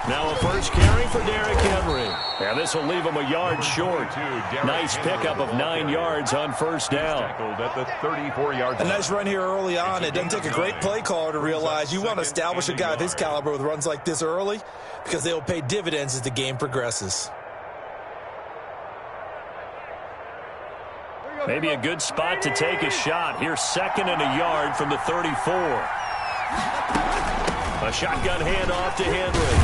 Now a first carry for Derrick Henry. And this will leave him a yard short. Nice pickup of 9 yards on first down. At the 34-yard line. A nice run here early on. It doesn't take a great play caller to realize you want to establish a guy of his caliber with runs like this early because they will pay dividends as the game progresses. Maybe a good spot to take a shot. Here's 2nd and a yard from the 34. A shotgun handoff to Henry.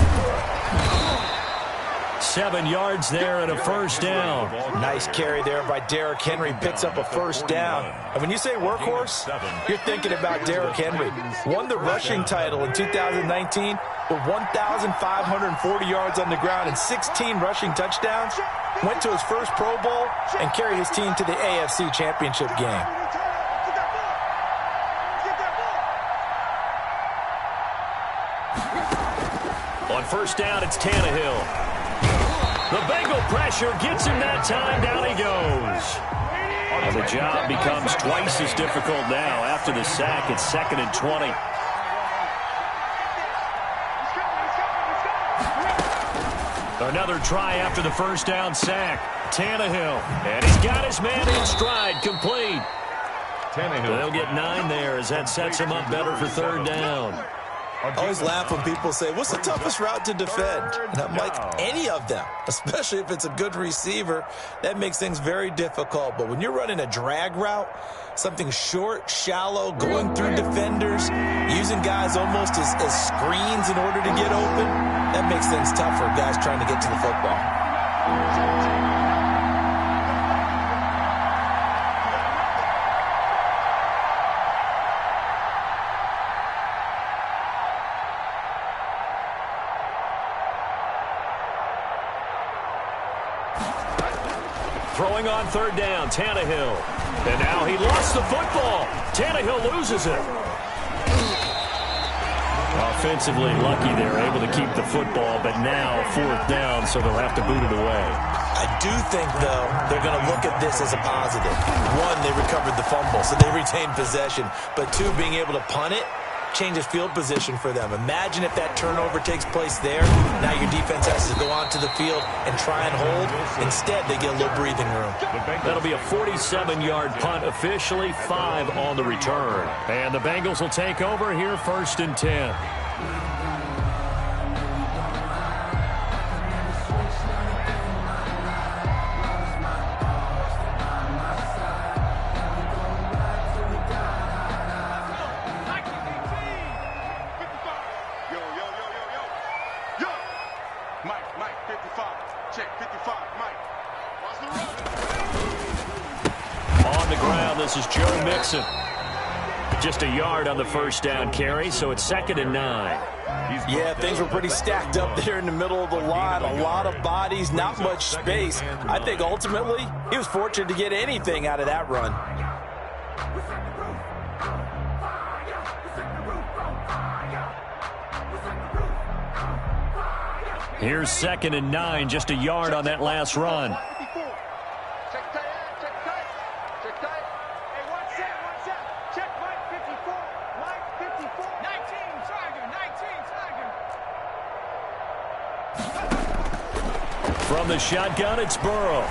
7 yards there and a first down. Nice carry there by Derrick Henry. Picks up a first down. And when you say workhorse, you're thinking about Derrick Henry. Won the rushing title in 2019 with 1,540 yards on the ground and 16 rushing touchdowns. Went to his first Pro Bowl and carried his team to the AFC Championship game. On first down, it's Tannehill. The Bengal pressure gets him that time. Down he goes. And the job becomes twice as difficult now. After the sack, it's 2nd and 20. Another try after the first down sack. Tannehill. And he's got his man in stride. Complete. They'll get 9 there as that sets him up better for 3rd down. I always laugh when people say, what's the toughest route to defend? And I'm like, any of them, especially if it's a good receiver. That makes things very difficult. But when you're running a drag route, something short, shallow, going through defenders, using guys almost as screens in order to get open, that makes things tough for guys trying to get to the football. Throwing on 3rd down, Tannehill. And now he lost the football. Tannehill loses it. Offensively lucky they're able to keep the football, but now 4th down, so they'll have to boot it away. I do think, though, they're going to look at this as a positive. 1, they recovered the fumble, so they retained possession. But 2, being able to punt it changes field position for them. Imagine if that turnover takes place there. Now your defense has to go onto the field and try and hold. Instead, they get a little breathing room. That'll be a 47-yard punt, officially 5 on the return. And the Bengals will take over here 1st and 10. This is Joe Mixon. Just a yard on the first down carry, so it's 2nd and 9. Yeah, things were pretty stacked up there in the middle of the line. A lot of bodies, not much space. I think ultimately he was fortunate to get anything out of that run. Here's 2nd and 9, just a yard on that last run. From the shotgun, it's Burrow.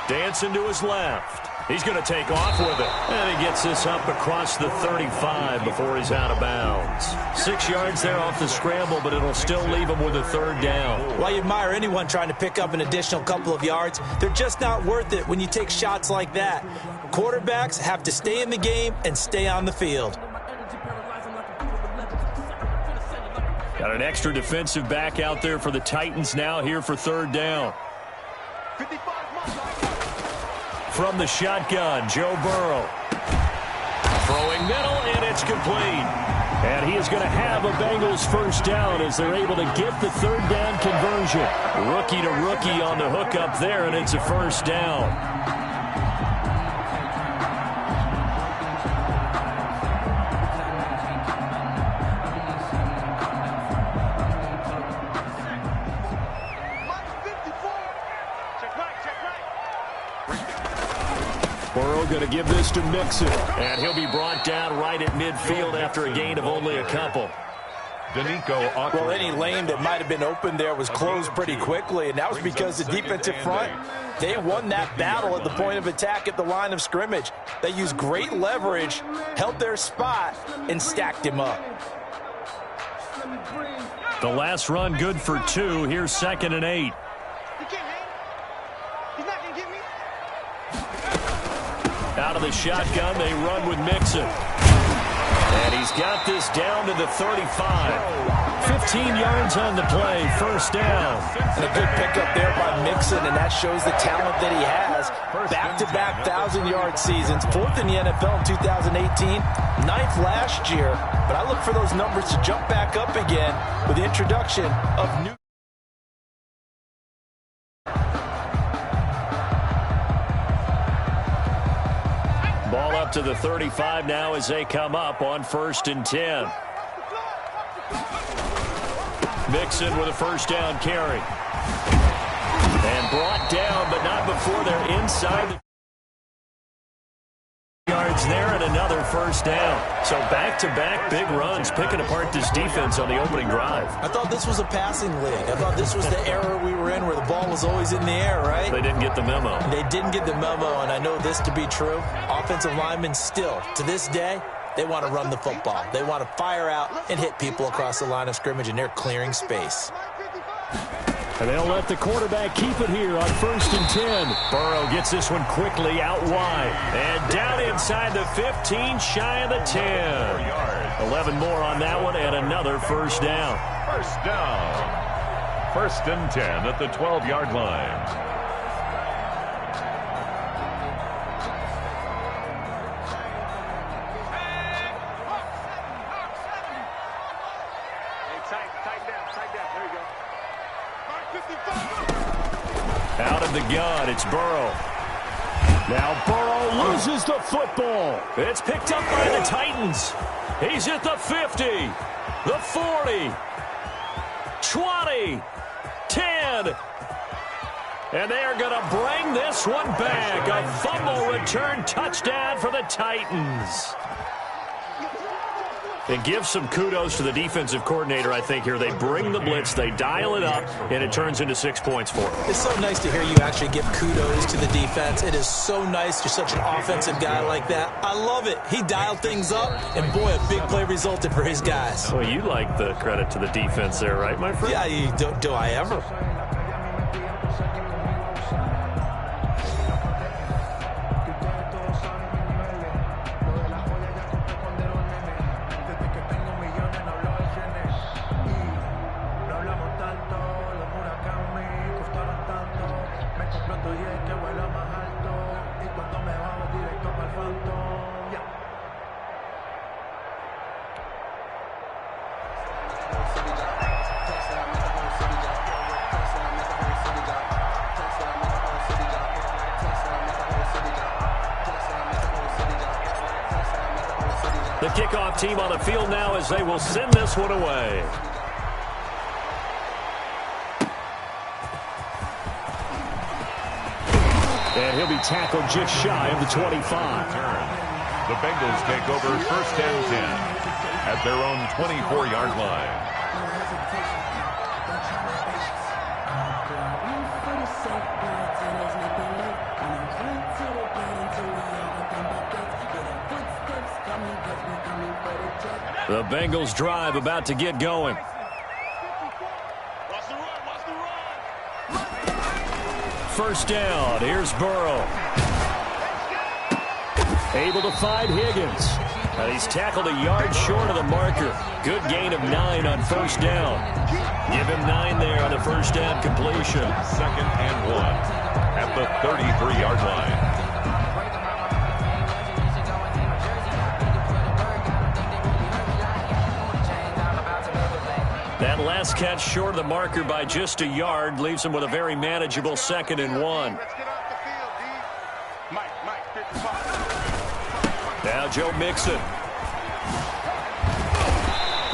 Dancing to his left. He's going to take off with it. And he gets this up across the 35 before he's out of bounds. 6 yards there off the scramble, but it'll still leave him with a 3rd down. Well, you admire anyone trying to pick up an additional couple of yards. They're just not worth it when you take shots like that. Quarterbacks have to stay in the game and stay on the field. Got an extra defensive back out there for the Titans now here for 3rd down. From the shotgun, Joe Burrow. Throwing middle, and it's complete. And he is going to have a Bengals first down as they're able to get the third down conversion. Rookie to rookie on the hook up there, and it's a first down. Burrow going to give this to Mixon, and he'll be brought down right at midfield after a gain of only a couple. Well, any lane that might have been open there was closed pretty quickly, and that was because the defensive front, they won that battle at the point of attack at the line of scrimmage. They used great leverage, held their spot, and stacked him up. The last run good for 2. Here's 2nd and 8. Out of the shotgun, they run with Mixon. And he's got this down to the 35. 15 yards on the play, first down. And a good pickup there by Mixon, and that shows the talent that he has. Back-to-back 1,000-yard seasons, 4th in the NFL in 2018, 9th last year. But I look for those numbers to jump back up again with the introduction of new. Ball up to the 35 now as they come up on 1st and 10. Mixon with a first down carry. And brought down, but not before they're inside the yards there, and another first down. So back-to-back big runs, picking apart this defense on the opening drive. I thought this was a passing league. I thought this was the era we were in where the ball was always in the air, right? They didn't get the memo. They didn't get the memo, and I know this to be true. Offensive linemen still, to this day, they want to run the football. They want to fire out and hit people across the line of scrimmage, and they're clearing space. And they'll let the quarterback keep it here on 1st and 10. Burrow gets this one quickly out wide. And down inside the 15, shy of the 10. 11 more on that one, and another first down. First down. 1st and 10 at the 12-yard line. Out of the gun, it's Burrow. Now Burrow loses the football. It's picked up by the Titans. He's at the 50, the 40, 20, 10. And they are going to bring this one back. A fumble return touchdown for the Titans. And give some kudos to the defensive coordinator, I think, here. They bring the blitz, they dial it up, and it turns into 6 points for them. It's so nice to hear you actually give kudos to the defense. It is so nice. You're such an offensive guy like that. I love it. He dialed things up, and boy, a big play resulted for his guys. Well, you like the credit to the defense there, right, my friend? Yeah, do I ever? The kickoff team on the field now as they will send this one away. And he'll be tackled just shy of the 25. The Bengals take over 1st and 10 at their own 24-yard line. The Bengals drive about to get going. First down. Here's Burrow. Able to find Higgins. And he's tackled a yard short of the marker. Good gain of 9 on first down. Give him 9 there on the first down completion. 2nd and 1 at the 33-yard line. Pass catch short of the marker by just a yard. Leaves him with a very manageable 2nd and 1. Now Joe Mixon.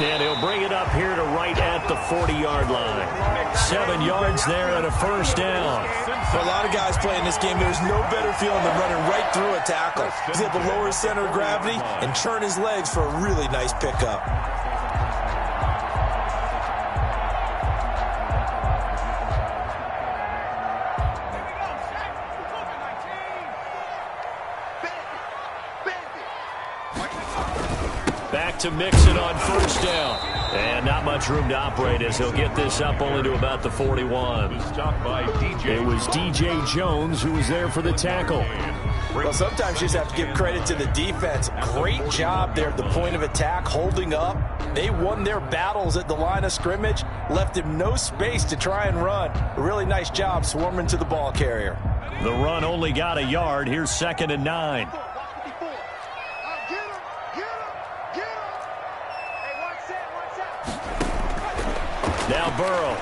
And he'll bring it up here to right at the 40-yard line. 7 yards there and a first down. For a lot of guys playing this game, there's no better feeling than running right through a tackle. He's able to lower his center of gravity and turn his legs for a really nice pickup. Back to Mixon on first down. And not much room to operate as he'll get this up only to about the 41. It was D.J. Jones who was there for the tackle. Well, sometimes you just have to give credit to the defense. Great job there at the point of attack, holding up. They won their battles at the line of scrimmage, left him no space to try and run. A really nice job swarming to the ball carrier. The run only got a yard. Here's 2nd and 9. Now Burrow.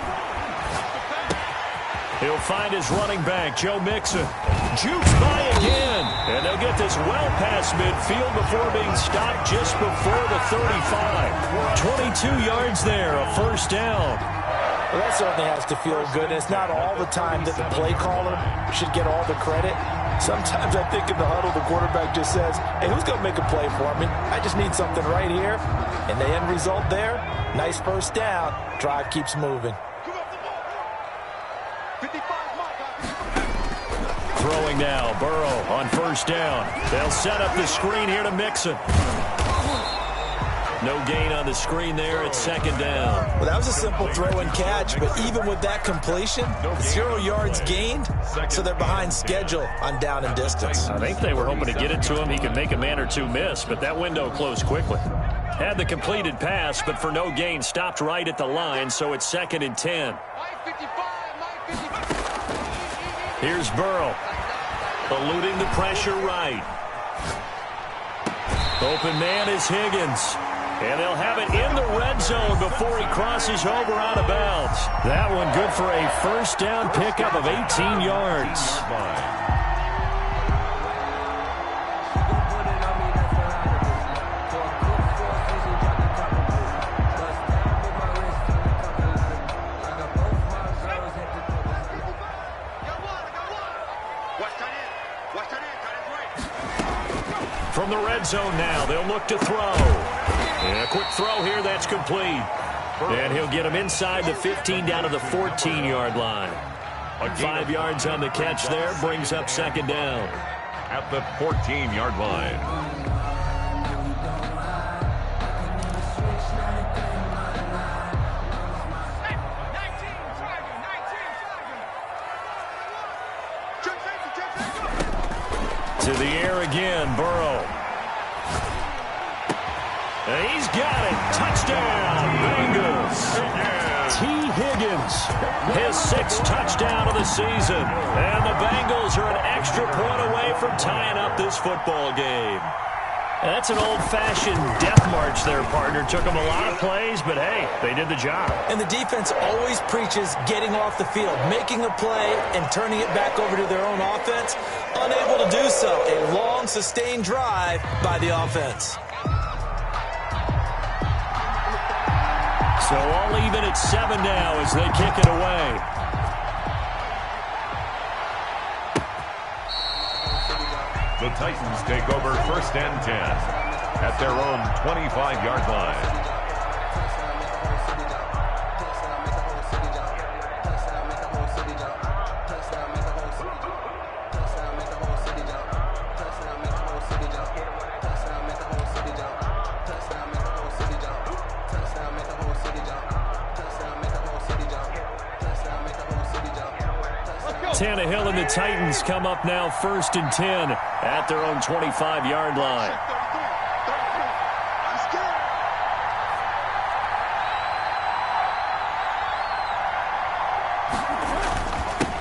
He'll find his running back, Joe Mixon. Jukes by again. And they'll get this well past midfield before being stopped just before the 35. 22 yards there, a first down. Well, that certainly has to feel good. And it's not all the time that the play caller should get all the credit. Sometimes I think in the huddle, the quarterback just says, hey, who's going to make a play for me? I just need something right here. And the end result there, nice first down. Drive keeps moving. Throwing now, Burrow on first down. They'll set up the screen here to Mixon. No gain on the screen there at 2nd down. Well, that was a simple throw and catch, but even with that completion, 0 yards gained, so they're behind schedule on down and distance. I think they were hoping to get it to him. He could make a man or two miss, but that window closed quickly. Had the completed pass, but for no gain, stopped right at the line, so it's 2nd and 10. Here's Burrow, eluding the pressure right. Open man is Higgins. And they'll have it in the red zone before he crosses over out of bounds. That one good for a first down pickup of 18 yards. From the red zone now, they'll look to throw. And a quick throw here, that's complete. And he'll get him inside the 15 down to the 14-yard line. 5 yards on the catch there, brings up 2nd down. At the 14-yard line. To the air again, Burrow. And he's got it. Touchdown, Bengals. T. Higgins, his 6th touchdown of the season. And the Bengals are an extra point away from tying up this football game. That's an old-fashioned death march there, partner. Took them a lot of plays, but hey, they did the job. And the defense always preaches getting off the field, making a play and turning it back over to their own offense. Unable to do so. A long, sustained drive by the offense. So all even at 7 now as they kick it away. The Titans take over 1st and 10 at their own 25-yard line. Tannehill and the Titans come up now 1st and 10 at their own 25-yard line.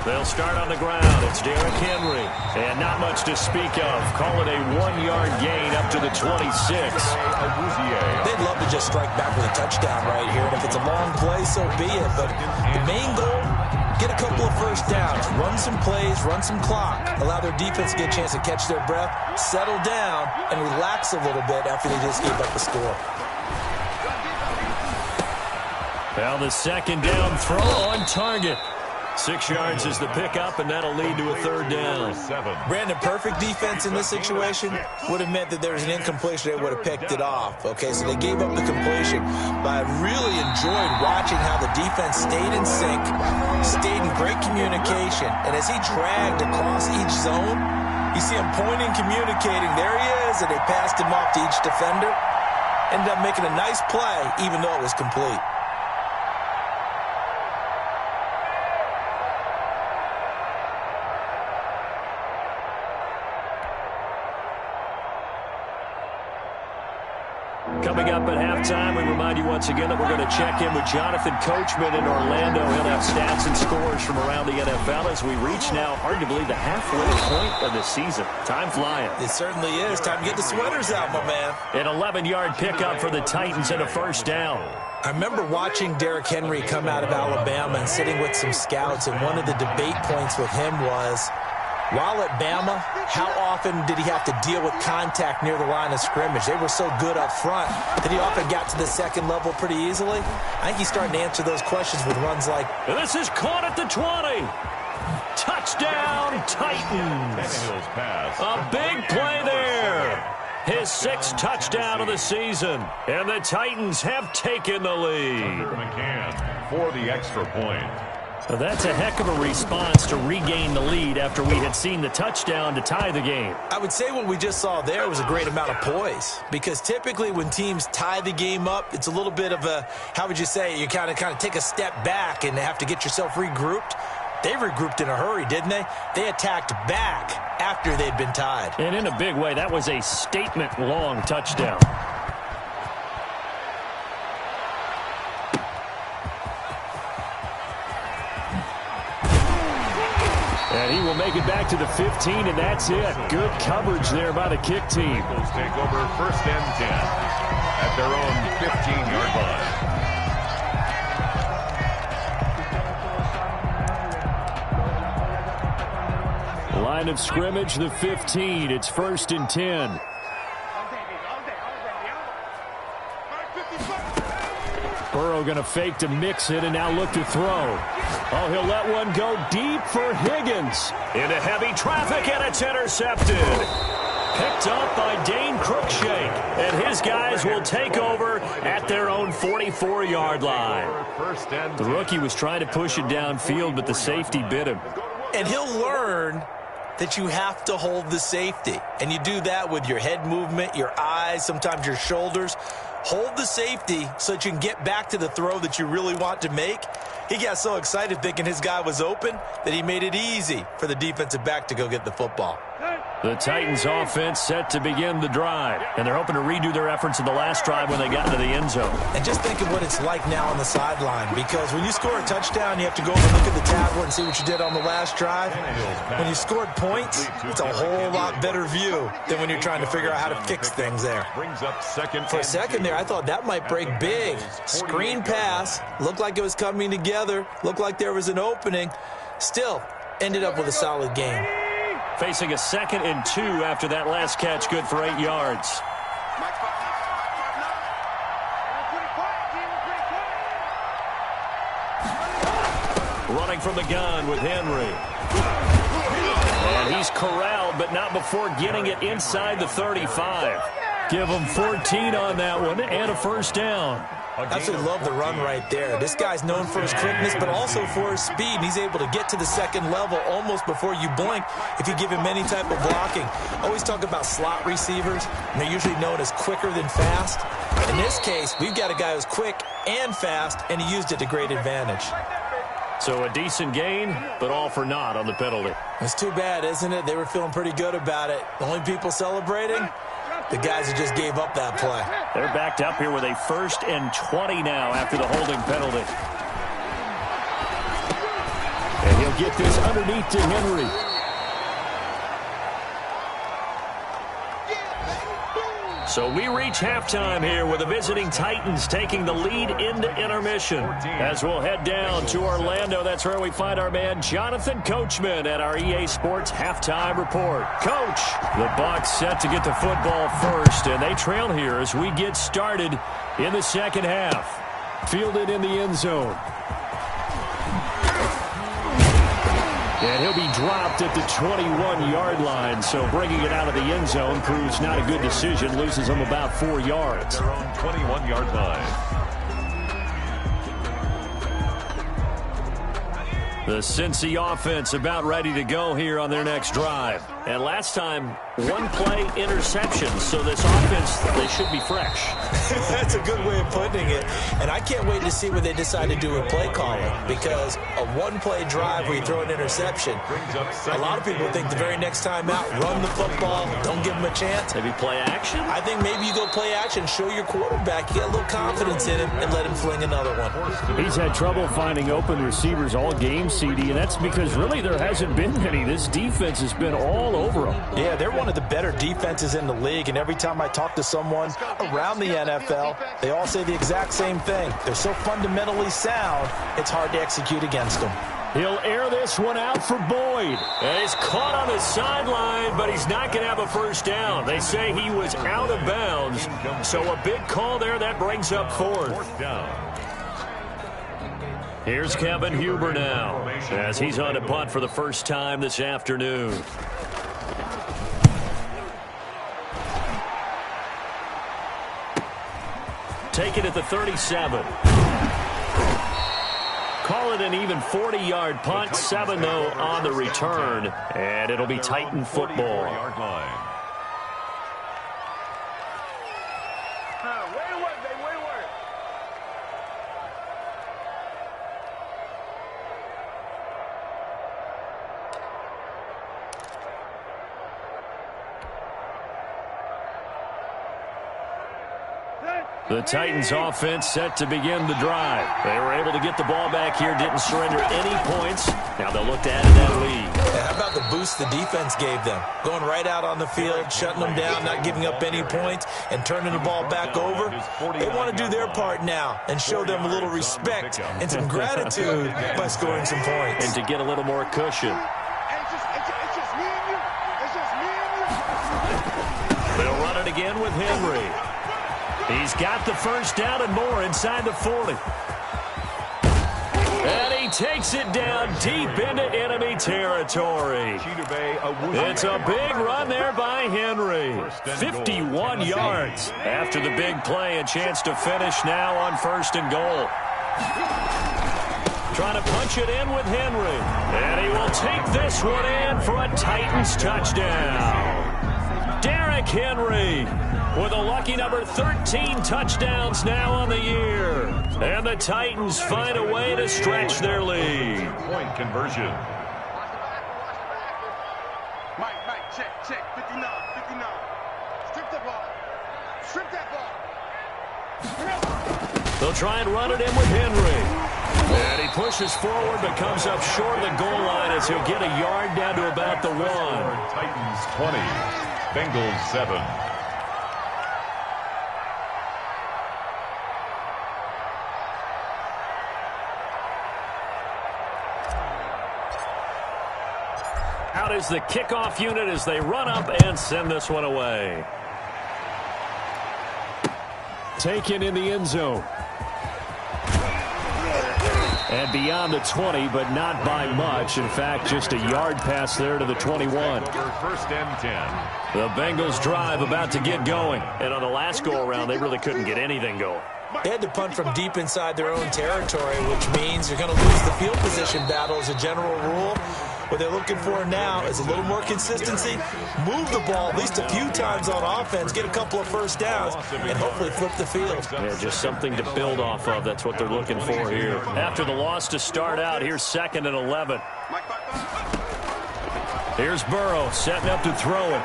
They'll start on the ground. It's Derrick Henry. And not much to speak of. Call it a 1-yard gain up to the 26. They'd love to just strike back with a touchdown right here. And if it's a long play, so be it. But the main goal, get a couple of first downs. Run some plays, run some clock. Allow their defense to get a chance to catch their breath, settle down, and relax a little bit after they just gave up the score. Well, the second down throw on target. 6 yards is the pickup, and that'll lead to a third down. Brandon, perfect defense in this situation would have meant that there was an incompletion. They would have picked it off. Okay, so they gave up the completion. But I really enjoyed watching how the defense stayed in sync, stayed in great communication. And as he dragged across each zone, you see him pointing, communicating. There he is, and they passed him off to each defender. Ended up making a nice play, even though it was complete. Coming up at halftime, we remind you once again that we're going to check in with Jonathan Coachman in Orlando. He'll have stats and scores from around the NFL as we reach now, hard to believe, the halfway point of the season. Time flying. It certainly is. Time to get the sweaters out, my man. An 11-yard pickup for the Titans and a first down. I remember watching Derrick Henry come out of Alabama and sitting with some scouts, and one of the debate points with him was, while at Bama, how often did he have to deal with contact near the line of scrimmage? They were so good up front that he often got to the second level pretty easily. I think he's starting to answer those questions with runs like... This is caught at the 20. Touchdown, Titans. A big play there. His 6th touchdown of the season. And the Titans have taken the lead. McCann for the extra point. So that's a heck of a response to regain the lead after we had seen the touchdown to tie the game. I would say what we just saw there was a great amount of poise, because typically when teams tie the game up, it's a little bit of a, how would you say, you kind of take a step back and have to get yourself regrouped. They regrouped in a hurry, didn't they? They attacked back after they'd been tied. And in a big way, that was a statement-long touchdown. And he will make it back to the 15, and that's it. Good coverage there by the kick team. Eagles take over first and 10 at their own 15-yard line. Line of scrimmage, the 15. It's first and 10. Burrow going to fake to mix it and now look to throw. Oh, he'll let one go deep for Higgins. Into heavy traffic, and it's intercepted. Picked up by Dane Cruikshank. And his guys will take over at their own 44-yard line. The rookie was trying to push it downfield, but the safety bit him. And he'll learn that you have to hold the safety. And you do that with your head movement, your eyes, sometimes your shoulders. Hold the safety so that you can get back to the throw that you really want to make. He got so excited thinking his guy was open that he made it easy for the defensive back to go get the football. The Titans offense set to begin the drive, and they're hoping to redo their efforts in the last drive when they got into the end zone. And just think of what it's like now on the sideline, because when you score a touchdown, you have to go over and look at the tablet and see what you did on the last drive. When you scored points, it's a whole lot better view than when you're trying to figure out how to fix things there. For a second there, I thought that might break big. Screen pass, looked like it was coming together, looked like there was an opening. Still, ended up with a solid game. Facing a 2nd and 2 after that last catch, good for 8 yards. Running from the gun with Henry. And he's corralled, but not before getting it inside the 35. Give him 14 on that one and a first down. Absolutely love the run right there. This guy's known for his quickness, but also for his speed. And he's able to get to the second level almost before you blink if you give him any type of blocking. Always talk about slot receivers, and they're usually known as quicker than fast. In this case, we've got a guy who's quick and fast, and he used it to great advantage. So a decent gain, but all for naught on the penalty. It's too bad, isn't it? They were feeling pretty good about it. The only people celebrating, the guys who just gave up that play. They're backed up here with a 1st and 20 now after the holding penalty. And he'll get this underneath to Henry. So we reach halftime here with the visiting Titans taking the lead into intermission. As we'll head down to Orlando, that's where we find our man Jonathan Coachman at our EA Sports Halftime Report. Coach, the Bucs set to get the football first, and they trail here as we get started in the second half. Fielded in the end zone. And he'll be dropped at the 21-yard line, so bringing it out of the end zone proves not a good decision, loses him about 4 yards. Their own 21-yard line. The Cincy offense about ready to go here on their next drive. And last time, one-play interception, so this offense, they should be fresh. That's a good way of putting it. And I can't wait to see what they decide to do with play calling, because a one-play drive where you throw an interception, a lot of people think the very next time out, run the football, don't give them a chance. Maybe play action? I think maybe you go play action, show your quarterback, you get a little confidence in him, and let him fling another one. He's had trouble finding open receivers all game, CD, and that's because really there hasn't been any. This defense has been all over them. Yeah, they're one of the better defenses in the league, and every time I talk to someone around the NFL, they all say the exact same thing. They're so fundamentally sound, it's hard to execute against them. He'll air this one out for Boyd. And he's caught on the sideline, but he's not going to have a first down. They say he was out of bounds, so a big call there. That brings up fourth down. Here's Kevin Huber now, as he's on to punt for the first time this afternoon. Take it at the 37. Call it an even 40-yard punt, 7 though on the return, and it'll be Titan football. The Titans offense set to begin the drive. They were able to get the ball back here, didn't surrender any points. Now they'll look to add to that lead. Yeah, how about the boost the defense gave them? Going right out on the field, shutting them down, not giving up any points, and turning the ball back over. They want to do their part now and show them a little respect and some gratitude by scoring some points. And to get a little more cushion. They'll run it again with Henry. He's got the first down and more inside the 40. And he takes it down deep into enemy territory. It's a big run there by Henry. 51 yards after the big play. A chance to finish now on 1st and goal. Trying to punch it in with Henry. And he will take this one in for a Titans touchdown. Derrick Henry with a lucky number 13 touchdowns now on the year. And the Titans find a way to stretch their lead. Point conversion. Mike, check. 59. Strip the ball. Strip that ball. They'll try and run it in with Henry. And he pushes forward but comes up short of the goal line as he'll get a yard down to about the 1. Titans 20, Bengals 7. Out is the kickoff unit as they run up and send this one away. Taken in the end zone. And beyond the 20, but not by much. In fact, just a yard pass there to the 21. First and 10. The Bengals drive about to get going. And on the last go-around, they really couldn't get anything going. They had to punt from deep inside their own territory, which means you're going to lose the field position battle as a general rule. What they're looking for now is a little more consistency, move the ball at least a few times on offense, get a couple of first downs, and hopefully flip the field. Yeah, just something to build off of. That's what they're looking for here. After the loss to start out, here's 2nd and 11. Here's Burrow setting up to throw it.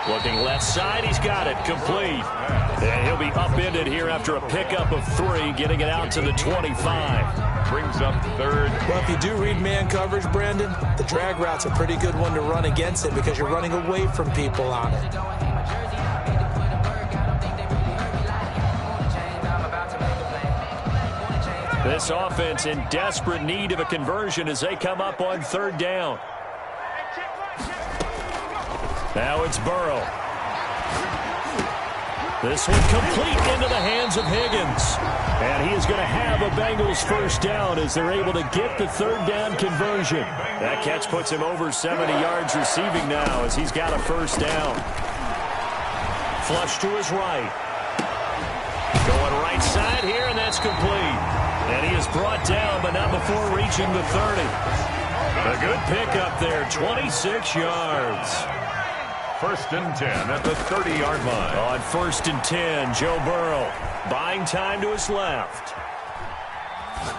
Looking left side, he's got it, complete. And he'll be upended here after a pickup of 3, getting it out to the 25. Brings up third. Well, if you do read man coverage, Brandon, the drag route's a pretty good one to run against it because you're running away from people on it. This offense in desperate need of a conversion as they come up on 3rd down. Now it's Burrow. This one complete into the hands of Higgins. And he is going to have a Bengals 1st down as they're able to get the 3rd down conversion. That catch puts him over 70 yards receiving now as he's got a 1st down. Flush to his right. Going right side here, and that's complete. And he is brought down, but not before reaching the 30. A good pickup there, 26 yards. 1st and 10 at the 30-yard line. On 1st and 10, Joe Burrow buying time to his left.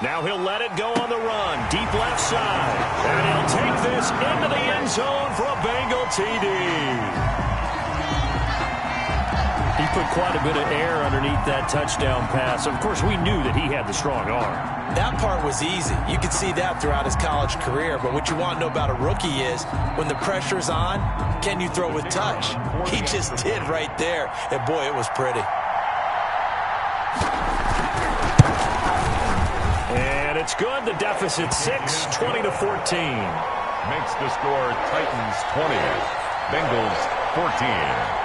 Now he'll let it go on the run, deep left side. And he'll take this into the end zone for a Bengal TD. He put quite a bit of air underneath that touchdown pass. Of course, we knew that he had the strong arm. That part was easy. You could see that throughout his college career. But what you want to know about a rookie is when the pressure's on, can you throw with touch? He just did right there. And, boy, it was pretty. And it's good. The deficit 6, 20-14. Makes the score Titans 20, Bengals 14.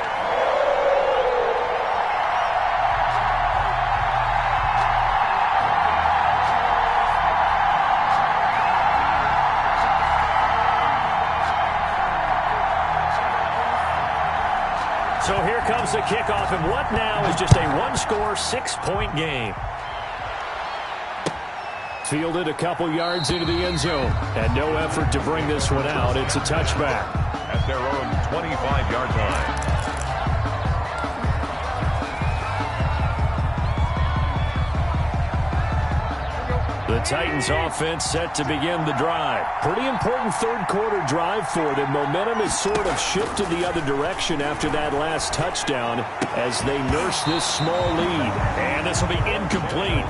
So here comes the kickoff, and what now is just a one-score, 6-point game. Fielded a couple yards into the end zone, and no effort to bring this one out. It's a touchback. At their own 25-yard line. The Titans offense set to begin the drive. Pretty important 3rd quarter drive for them. Momentum has sort of shifted the other direction after that last touchdown as they nurse this small lead. And this will be incomplete.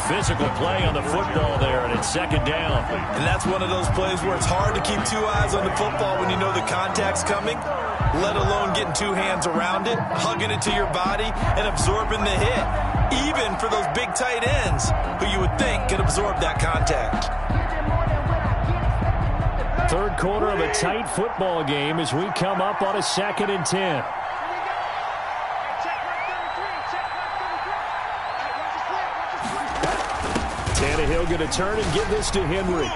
Physical play on the football there, and it's 2nd down. And that's one of those plays where it's hard to keep 2 eyes on the football when you know the contact's coming, let alone getting 2 hands around it, hugging it to your body, and absorbing the hit. Even for those big tight ends who you would think could absorb that contact. 3rd quarter of a tight football game as we come up on a 2nd and 10. Tannehill going to turn and give this to Henry.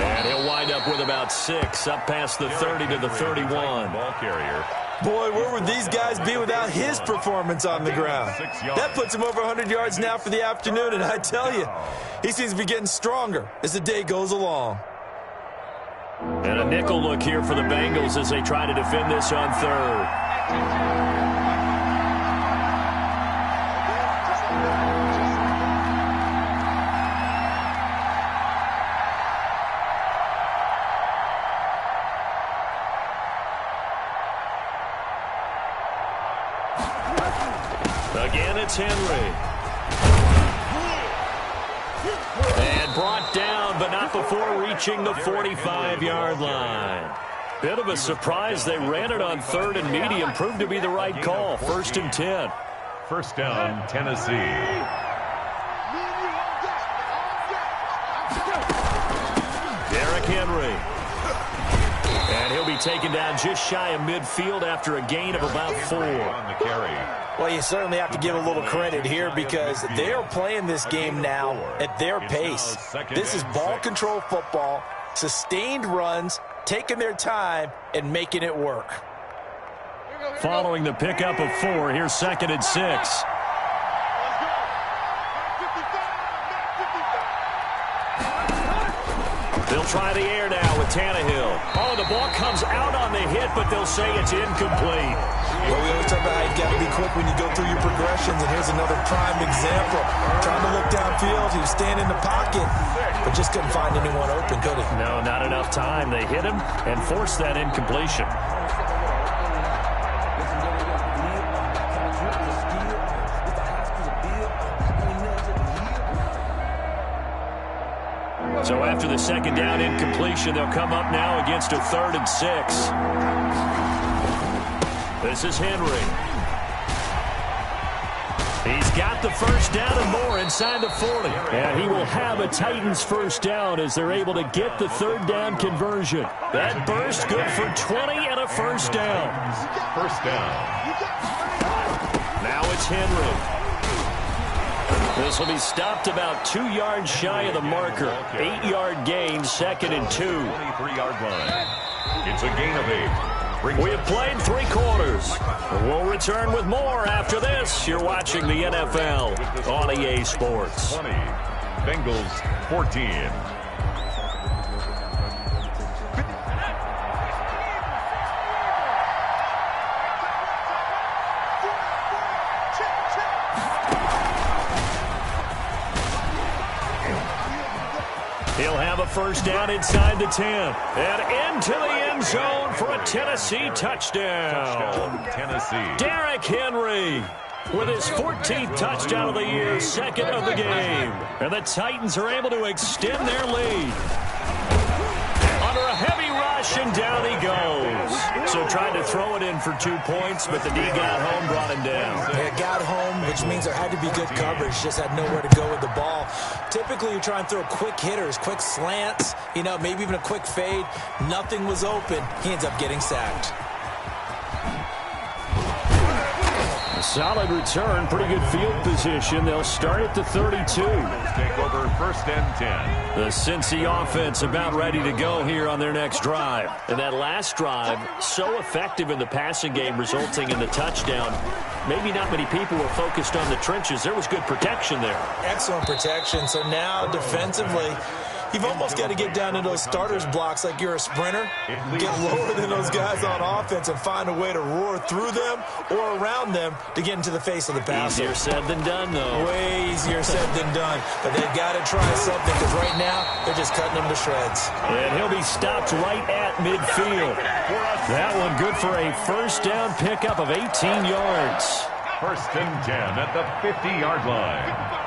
And he'll wind up with about 6, up past the 30 to the 31. Ball carrier. Boy, where would these guys be without his performance on the ground? That puts him over 100 yards now for the afternoon, and I tell you, he seems to be getting stronger as the day goes along. And a nickel look here for the Bengals as they try to defend this on 3rd. Again, it's Henry. And brought down, but not before reaching the 45-yard line. Bit of a surprise. They ran it on 3rd and medium. Proved to be the right call. 1st and 10. 1st down, Tennessee. Derrick Henry. And he'll be taken down just shy of midfield after a gain of about 4. On the carry. Well, you certainly have to give a little credit here because they are playing this game now at their pace. This is ball control football, sustained runs, taking their time, and making it work. Following the pickup of 4, here's 2nd and 6. They'll try the air now with Tannehill. Oh, the ball comes out on the hit, but they'll say it's incomplete. Well, we always talk about how you got to be quick when you go through your progressions, and here's another prime example. Trying to look downfield, he was standing in the pocket, but just couldn't find anyone open, could he? No, not enough time. They hit him and forced that incompletion. So after the second down incompletion, they'll come up now against a 3rd and 6. This is Henry. He's got the first down and more inside the 40. And he will have a Titans first down as they're able to get the 3rd down conversion. That burst good for 20 and a first down. First down. Now it's Henry. This will be stopped about 2 yards shy of the marker. 8-yard gain, 2nd and 2. 23-yard line. It's a gain of 8. We have played 3 quarters. We'll return with more after this. You're watching the NFL on EA Sports. 20. Bengals 14. He'll have a first down inside the 10. And into the end zone for a Tennessee touchdown. Tennessee. Derrick Henry with his 14th touchdown of the year, 2nd of the game. And the Titans are able to extend their lead. Under a heavy rush, and down he goes. So tried to throw it in for 2 points, but the D got home, brought him down. Yeah, got home, which means there had to be good coverage. Just had nowhere to go with the ball. Typically, you try and throw quick hitters, quick slants, maybe even a quick fade. Nothing was open. He ends up getting sacked. Solid return, pretty good field position. They'll start at the 32. Take over 1st and 10. The Cincy offense about ready to go here on their next drive. And that last drive, so effective in the passing game, resulting in the touchdown. Maybe not many people were focused on the trenches. There was good protection there. Excellent protection. So now defensively, you've almost got to get down to those starters blocks like you're a sprinter. Get lower than those guys on offense and find a way to roar through them or around them to get into the face of the passer. Easier said than done, though. Way easier said than done. But they've got to try something because right now they're just cutting them to shreds. And he'll be stopped right at midfield. That one good for a first down pickup of 18 yards. 1st and 10 at the 50-yard line.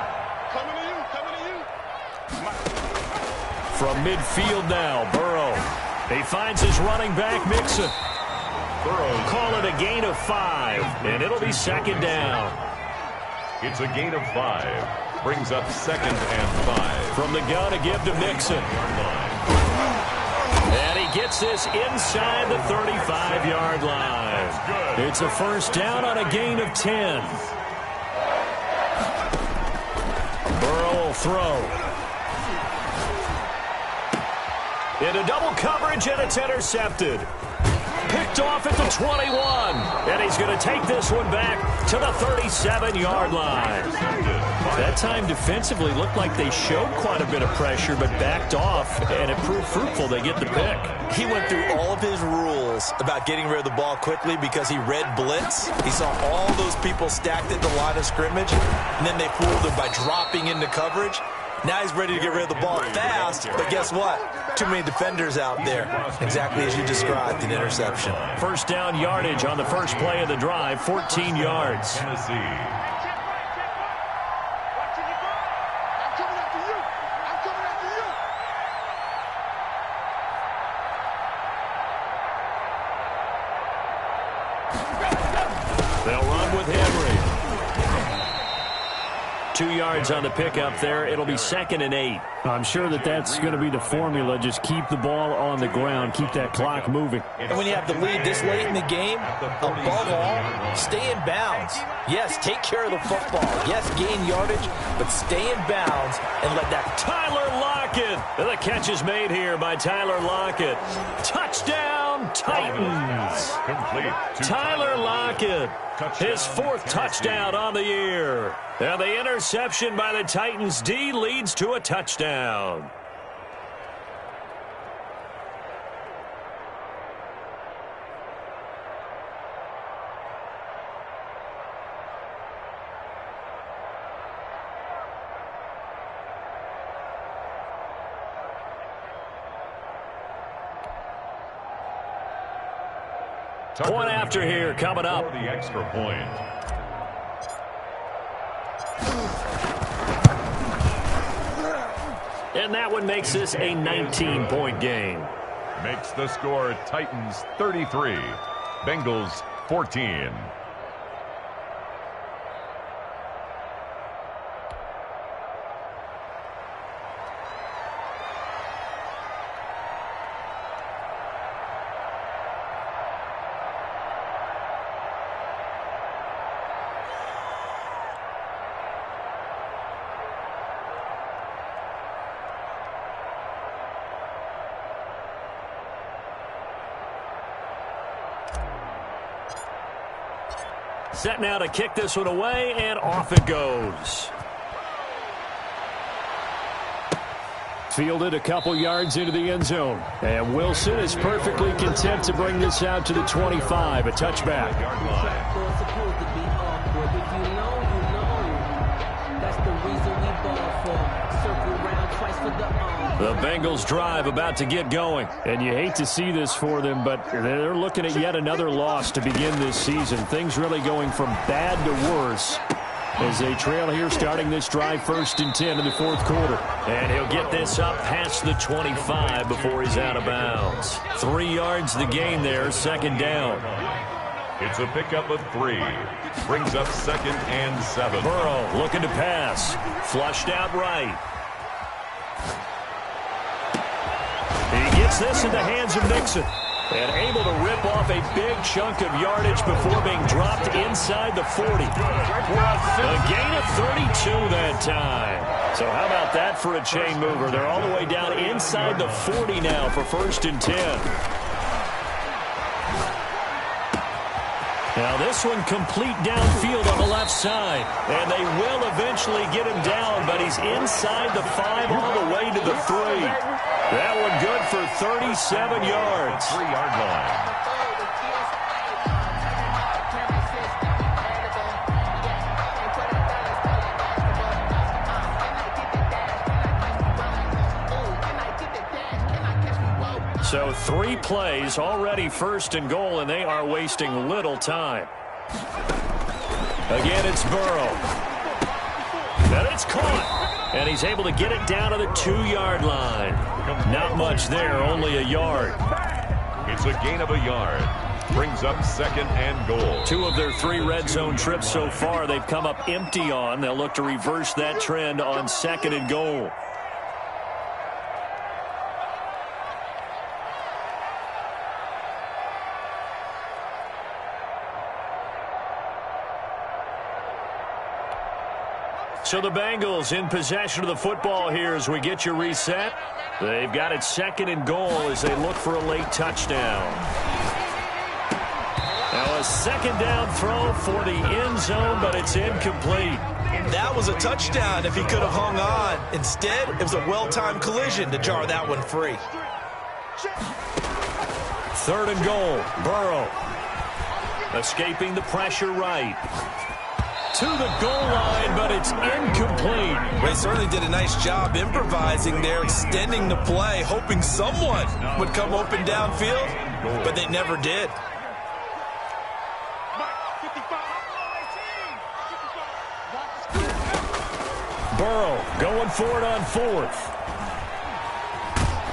From midfield now, Burrow. He finds his running back, Mixon. Burrow. Call it a gain of 5, and it'll be 2nd down. It's a gain of 5. Brings up 2nd and 5. From the gun, a give to Mixon. And he gets this inside the 35-yard line. It's a first down on a gain of 10. Burrow will throw. Into double coverage, and it's intercepted. Picked off at the 21. And he's going to take this one back to the 37-yard line. That time defensively looked like they showed quite a bit of pressure, but backed off, and it proved fruitful. They get the pick. He went through all of his rules about getting rid of the ball quickly because he read blitz. He saw all those people stacked at the line of scrimmage, and then they fooled him by dropping into coverage. Now he's ready to get rid of the ball fast, but guess what? Too many defenders out there. Exactly as you described, an interception. First down yardage on the first play of the drive, 14 yards. Tennessee. They'll run with Henry. 2 yards on the pickup there. It'll be 2nd and 8. I'm sure that's going to be the formula. Just keep the ball on the ground. Keep that clock moving. And when you have the lead this late in the game, above all, stay in bounds. Yes, take care of the football. Yes, gain yardage, but stay in bounds and let that... Tyler Lockett. And the catch is made here by Tyler Lockett. Touchdown, Titans. Complete. Tyler Lockett. His 4th touchdown on the year. And the interception by the Titans D leads to a touchdown. Point after here coming up. The extra point. And that one makes this a 19-point game. Makes the score Titans 33, Bengals 14. Set now to kick this one away, and off it goes. Fielded a couple yards into the end zone. And Wilson is perfectly content to bring this out to the 25, a touchback. The Bengals drive about to get going. And you hate to see this for them, but they're looking at yet another loss to begin this season. Things really going from bad to worse as they trail here starting this drive 1st and 10 in the 4th quarter. And he'll get this up past the 25 before he's out of bounds. 3 yards the gain there, 2nd down. It's a pickup of 3. Brings up 2nd and 7. Burrow looking to pass. Flushed out right. He gets this in the hands of Nixon. And able to rip off a big chunk of yardage before being dropped inside the 40. A gain of 32 that time. So how about that for a chain mover? They're all the way down inside the 40 now for 1st and 10. Now this one complete downfield on the left side. And they will eventually get him down, but he's inside the 5 all the way to the 3. That one good for 37 yards. 3-yard line. So 3 plays, already 1st and goal, and they are wasting little time. Again, it's Burrow. And it's caught. And he's able to get it down to the 2-yard line. Not much there, only a yard. It's a gain of a yard. Brings up 2nd and goal. 2 of their 3 red zone trips so far they've come up empty on. They'll look to reverse that trend on 2nd and goal. So the Bengals in possession of the football here as we get you reset. They've got it 2nd and goal as they look for a late touchdown. Now a 2nd down throw for the end zone, but it's incomplete. That was a touchdown if he could have hung on. Instead, it was a well-timed collision to jar that one free. 3rd and goal, Burrow. Escaping the pressure right. To the goal line, but it's incomplete. They certainly did a nice job improvising there, extending the play, hoping someone would come open downfield, but they never did. Burrow going for it on 4th.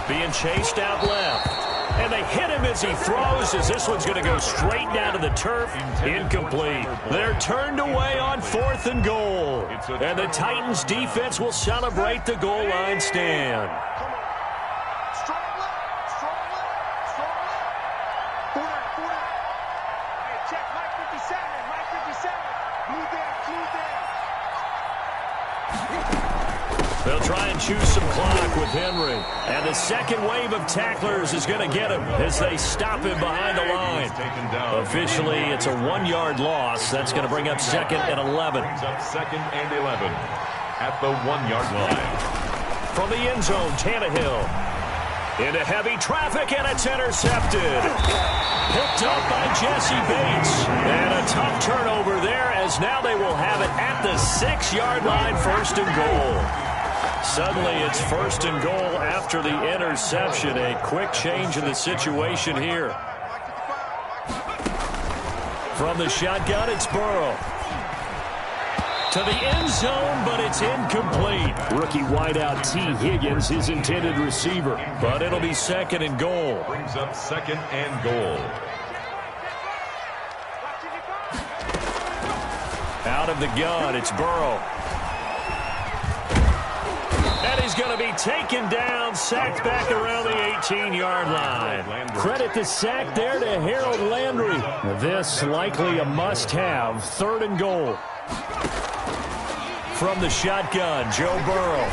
Being chased out left. And they hit him as he throws, as this one's going to go straight down to the turf. Incomplete. They're turned away on 4th and goal. And the Titans defense will celebrate the goal line stand. They'll try and choose some clock with Henry. And the second wave of tacklers is going to get him as they stop him behind the line. Officially, it's a 1-yard loss. That's going to bring up 2nd and 11. Brings up 2nd and 11 at the 1-yard line. From the end zone, Tannehill. Into heavy traffic, and it's intercepted. Picked up by Jesse Bates. And a tough turnover there, as now they will have it at the 6-yard line, 1st and goal. Suddenly, it's 1st and goal after the interception. A quick change in the situation here. From the shotgun, it's Burrow. To the end zone, but it's incomplete. Rookie wideout T. Higgins, his intended receiver. But it'll be 2nd and goal. Brings up 2nd and goal. Out of the gun, it's Burrow. And he's going to be taken down, sacked back around the 18-yard line. Credit the sack there to Harold Landry. This likely a must-have, 3rd and goal. From the shotgun, Joe Burrow.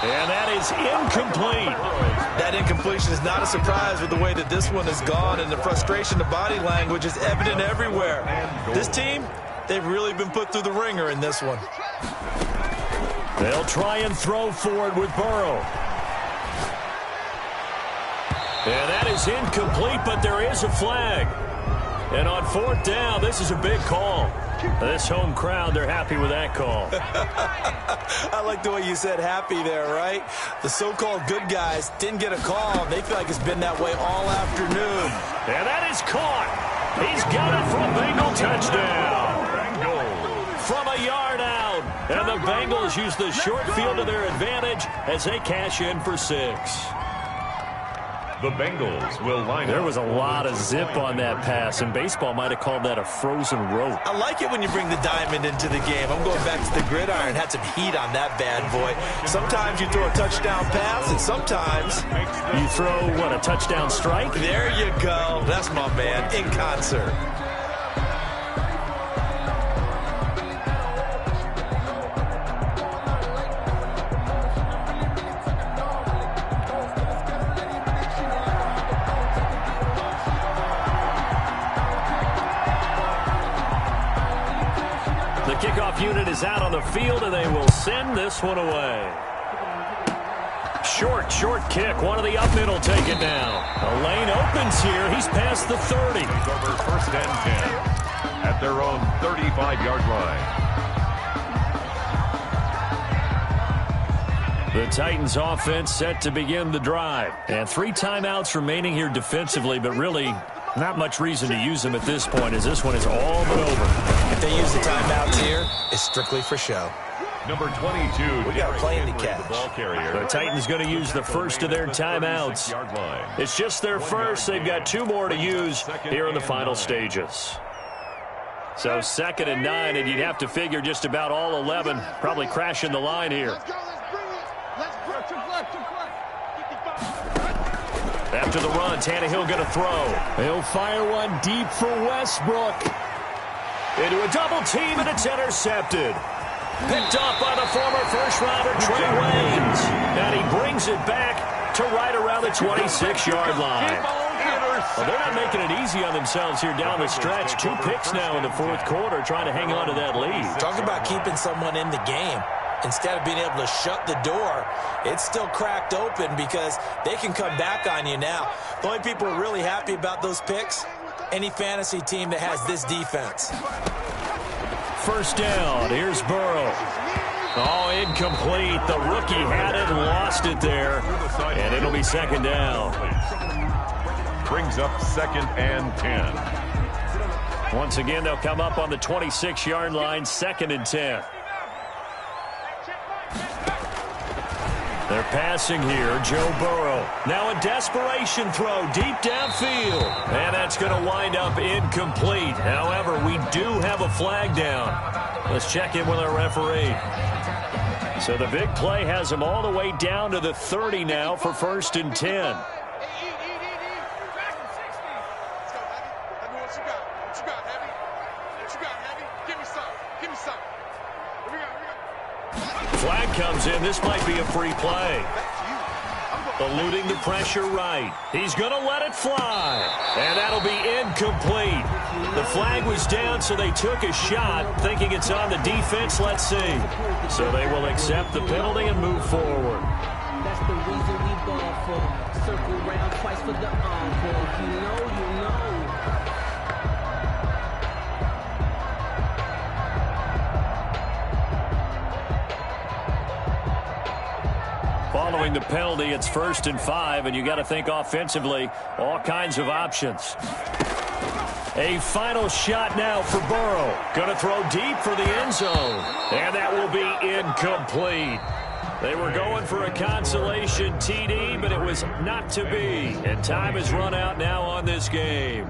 And that is incomplete. That incompletion is not a surprise with the way that this one has gone, and the frustration, the body language is evident everywhere. This team, they've really been put through the ringer in this one. They'll try and throw for it with Burrow. And that is incomplete, but there is a flag. And on 4th down, this is a big call. This home crowd, they're happy with that call. I like the way you said happy there, right? The so-called good guys didn't get a call. They feel like it's been that way all afternoon. And that is caught. He's got it for a Bengal touchdown. From a yard out. And the Bengals use the short field to their advantage as they cash in for 6. The Bengals will line up. There was a lot of zip on that pass, and baseball might have called that a frozen rope. I like it when you bring the diamond into the game. I'm going back to the gridiron. Had some heat on that bad boy. Sometimes you throw a touchdown pass, and sometimes you throw, what, a touchdown strike? There you go. That's my man, in concert. Kickoff unit is out on the field, and they will send this one away. Short kick. One of the up middle taken down. A lane opens here. He's past the 30. He's over 1st and 10 at their own 35-yard line. The Titans offense set to begin the drive. And 3 timeouts remaining here defensively, but really not much reason to use them at this point, as this one is all but over. If they use the timeouts here, it's strictly for show. Number 22. We got a plane to catch. The Titans going to use the first of their timeouts. It's just their first. They've got 2 more to use here in the final stages. So 2nd and 9, and you'd have to figure just about all 11 probably crashing the line here. After the run, Tannehill going to throw. He'll fire one deep for Westbrook. Into a double team, and it's intercepted. Picked off by the former first-rounder Trey Waynes. And he brings it back to right around the 26-yard line. Well, they're not making it easy on themselves here down the stretch. 2 picks now in the 4th quarter, trying to hang on to that lead. Talk about keeping someone in the game. Instead of being able to shut the door, it's still cracked open because they can come back on you now. The only people who are really happy about those picks, any fantasy team that has this defense. 1st down. Here's Burrow. Oh, incomplete. The rookie had it and lost it there. And it'll be 2nd down. Brings up 2nd and 10. Once again, they'll come up on the 26-yard line, 2nd and 10. They're passing here, Joe Burrow. Now a desperation throw deep downfield. And that's going to wind up incomplete. However, we do have a flag down. Let's check in with our referee. So the big play has them all the way down to the 30 now for 1st and 10. Flag comes in. This might be a free play. Eluding the pressure right. He's going to let it fly. And that'll be incomplete. The flag was down, so they took a shot, thinking it's on the defense. Let's see. So they will accept the penalty and move forward. That's the reason we ball for. Circle round twice for the encore. If you know, you know. Following the penalty, it's 1st and 5, and you got to think offensively, all kinds of options. A final shot now for Burrow. Going to throw deep for the end zone. And that will be incomplete. They were going for a consolation TD, but it was not to be. And time has run out now on this game.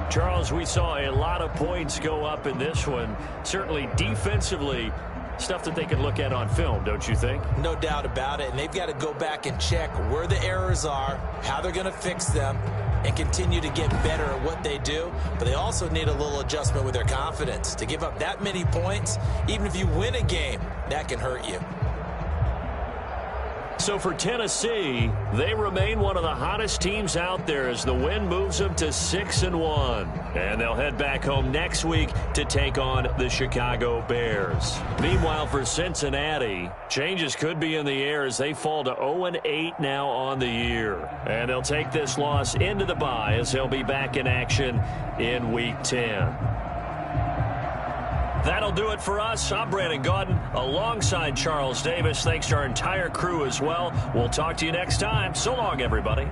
Charles, we saw a lot of points go up in this one. Certainly defensively, stuff that they can look at on film, don't you think? No doubt about it. And they've got to go back and check where the errors are, how they're going to fix them, and continue to get better at what they do. But they also need a little adjustment with their confidence. To give up that many points, even if you win a game, that can hurt you. So for Tennessee, they remain one of the hottest teams out there as the win moves them to 6-1. And they'll head back home next week to take on the Chicago Bears. Meanwhile, for Cincinnati, changes could be in the air as they fall to 0-8 now on the year. And they'll take this loss into the bye as they'll be back in action in Week 10. That'll do it for us. I'm Brandon Gaudin alongside Charles Davis. Thanks to our entire crew as well. We'll talk to you next time. So long, everybody.